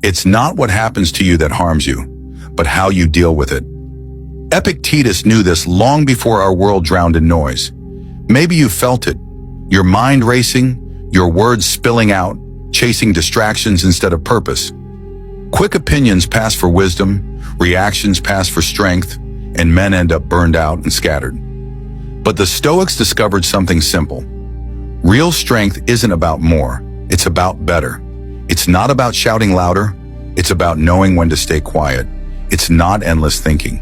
It's not what happens to you that harms you, but how you deal with it. Epictetus knew this long before our world drowned in noise. Maybe you felt it. Your mind racing, your words spilling out, chasing distractions instead of purpose. Quick opinions pass for wisdom, reactions pass for strength, and men end up burned out and scattered. But the Stoics discovered something simple. Real strength isn't about more, it's about better. It's not about shouting louder, it's about knowing when to stay quiet. It's not endless thinking.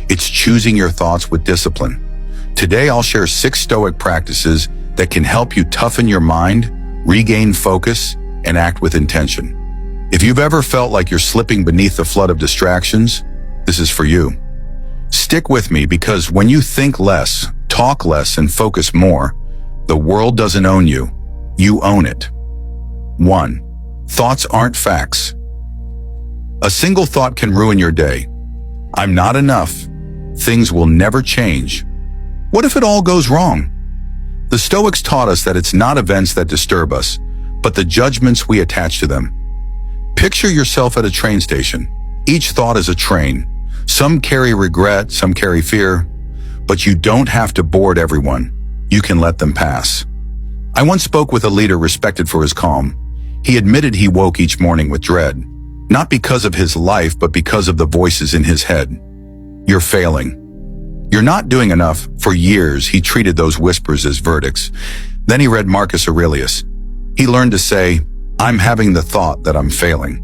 It's choosing your thoughts with discipline. Today I'll share 6 Stoic practices that can help you toughen your mind, regain focus, and act with intention. If you've ever felt like you're slipping beneath the flood of distractions, this is for you. Stick with me because when you think less, talk less, and focus more, the world doesn't own you. You own it. 1. Thoughts aren't facts. A single thought can ruin your day. I'm not enough. Things will never change. What if it all goes wrong? The Stoics taught us that it's not events that disturb us, but the judgments we attach to them. Picture yourself at a train station. Each thought is a train. Some carry regret, some carry fear, but you don't have to board everyone. You can let them pass. I once spoke with a leader respected for his calm. He admitted he woke each morning with dread, not because of his life, but because of the voices in his head. You're failing. You're not doing enough. For years, he treated those whispers as verdicts. Then he read Marcus Aurelius. He learned to say, I'm having the thought that I'm failing.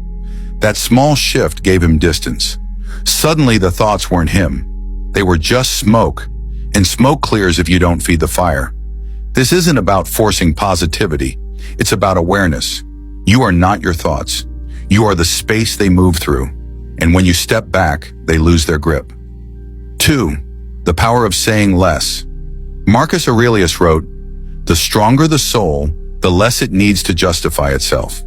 That small shift gave him distance. Suddenly, the thoughts weren't him. They were just smoke, and smoke clears if you don't feed the fire. This isn't about forcing positivity. It's about awareness. You are not your thoughts. You are the space they move through, and when you step back, they lose their grip. 2. The power of saying less. Marcus Aurelius wrote, "The stronger the soul, the less it needs to justify itself."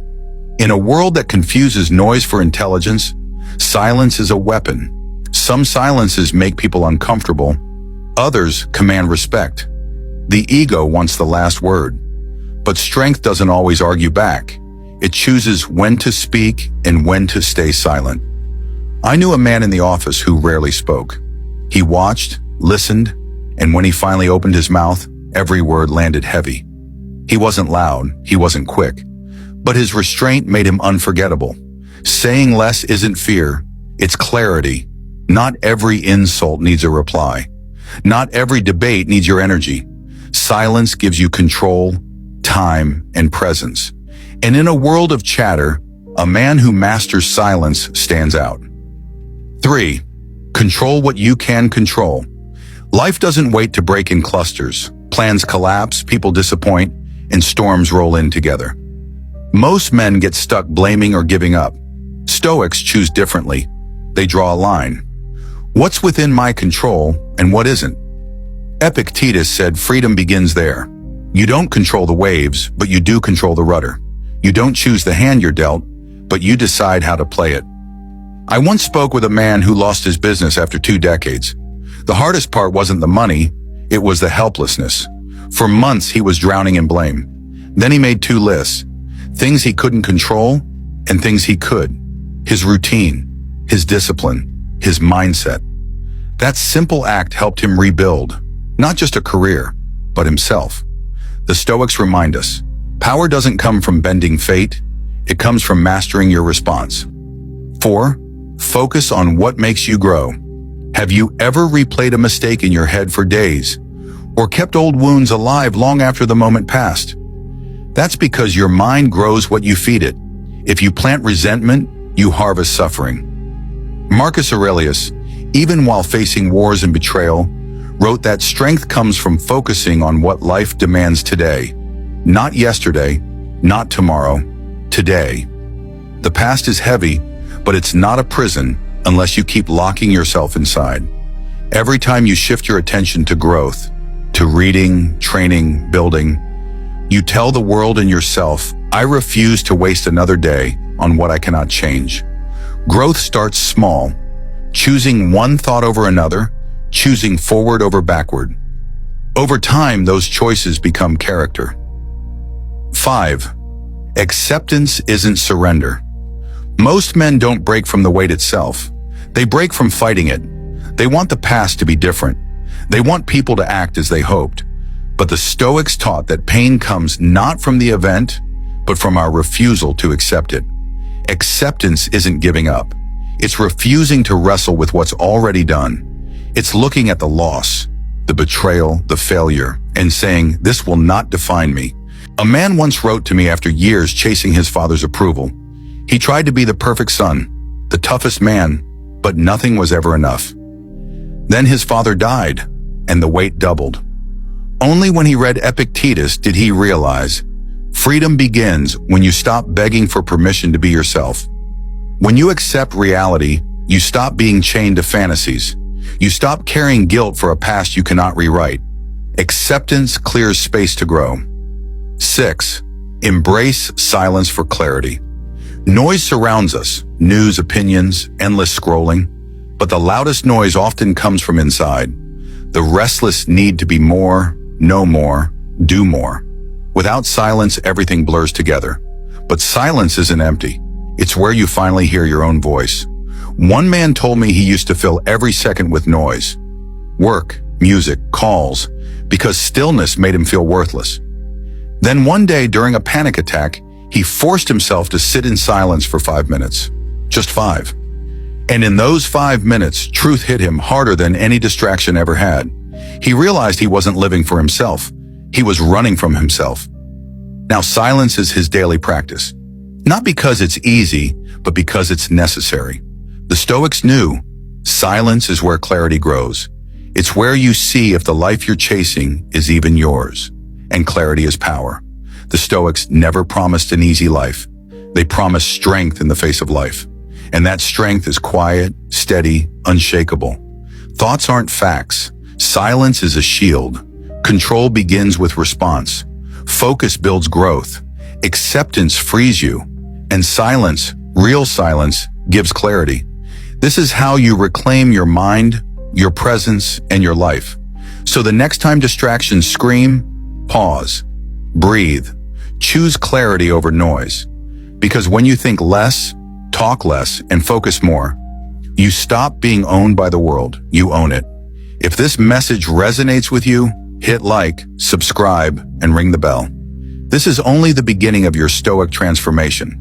In a world that confuses noise for intelligence, silence is a weapon. Some silences make people uncomfortable. Others command respect. The ego wants the last word. But strength doesn't always argue back. It chooses when to speak and when to stay silent. I knew a man in the office who rarely spoke. He watched, listened, and when he finally opened his mouth, every word landed heavy. He wasn't loud, he wasn't quick, but his restraint made him unforgettable. Saying less isn't fear, it's clarity. Not every insult needs a reply. Not every debate needs your energy. Silence gives you control, time, and presence. And in a world of chatter, a man who masters silence stands out. 3. Control what you can control. Life doesn't wait to break in clusters. Plans collapse, people disappoint, and storms roll in together. Most men get stuck blaming or giving up. Stoics choose differently. They draw a line. What's within my control and what isn't? Epictetus said freedom begins there. You don't control the waves, but you do control the rudder. You don't choose the hand you're dealt, but you decide how to play it. I once spoke with a man who lost his business after 2 decades. The hardest part wasn't the money, it was the helplessness. For months, he was drowning in blame. Then he made 2 lists, things he couldn't control and things he could. His routine, his discipline, his mindset. That simple act helped him rebuild, not just a career, but himself. The Stoics remind us, power doesn't come from bending fate, it comes from mastering your response. 4. Focus on what makes you grow. Have you ever replayed a mistake in your head for days, or kept old wounds alive long after the moment passed? That's because your mind grows what you feed it. If you plant resentment, you harvest suffering. Marcus Aurelius, even while facing wars and betrayal, wrote that strength comes from focusing on what life demands today. Not yesterday, not tomorrow, today. The past is heavy, but it's not a prison unless you keep locking yourself inside. Every time you shift your attention to growth, to reading, training, building, you tell the world and yourself, I refuse to waste another day on what I cannot change. Growth starts small, choosing one thought over another, choosing forward over backward. Over time, those choices become character. 5. Acceptance isn't surrender. Most men don't break from the weight itself. They break from fighting it. They want the past to be different. They want people to act as they hoped. But the Stoics taught that pain comes not from the event, but from our refusal to accept it. Acceptance isn't giving up. It's refusing to wrestle with what's already done. It's looking at the loss, the betrayal, the failure, and saying, "This will not define me." A man once wrote to me after years chasing his father's approval. He tried to be the perfect son, the toughest man, but nothing was ever enough. Then his father died, and the weight doubled. Only when he read Epictetus did he realize, freedom begins when you stop begging for permission to be yourself. When you accept reality, you stop being chained to fantasies. You stop carrying guilt for a past you cannot rewrite. Acceptance clears space to grow. 6. Embrace silence for clarity. Noise surrounds us, news, opinions, endless scrolling, but the loudest noise often comes from inside. The restless need to be more, know more, do more. Without silence, everything blurs together. But silence isn't empty. It's where you finally hear your own voice. One man told me he used to fill every second with noise. Work, music, calls, because stillness made him feel worthless. Then one day during a panic attack, he forced himself to sit in silence for 5 minutes. Just 5. And in those 5 minutes, truth hit him harder than any distraction ever had. He realized he wasn't living for himself. He was running from himself. Now silence is his daily practice. Not because it's easy, but because it's necessary. The Stoics knew silence is where clarity grows. It's where you see if the life you're chasing is even yours. And clarity is power. The Stoics never promised an easy life. They promised strength in the face of life. And that strength is quiet, steady, unshakable. Thoughts aren't facts. Silence is a shield. Control begins with response. Focus builds growth. Acceptance frees you. And silence, real silence, gives clarity. This is how you reclaim your mind, your presence, and your life. So the next time distractions scream, pause, breathe, choose clarity over noise. Because when you think less, talk less, and focus more, you stop being owned by the world, you own it. If this message resonates with you, hit like, subscribe, and ring the bell. This is only the beginning of your Stoic transformation.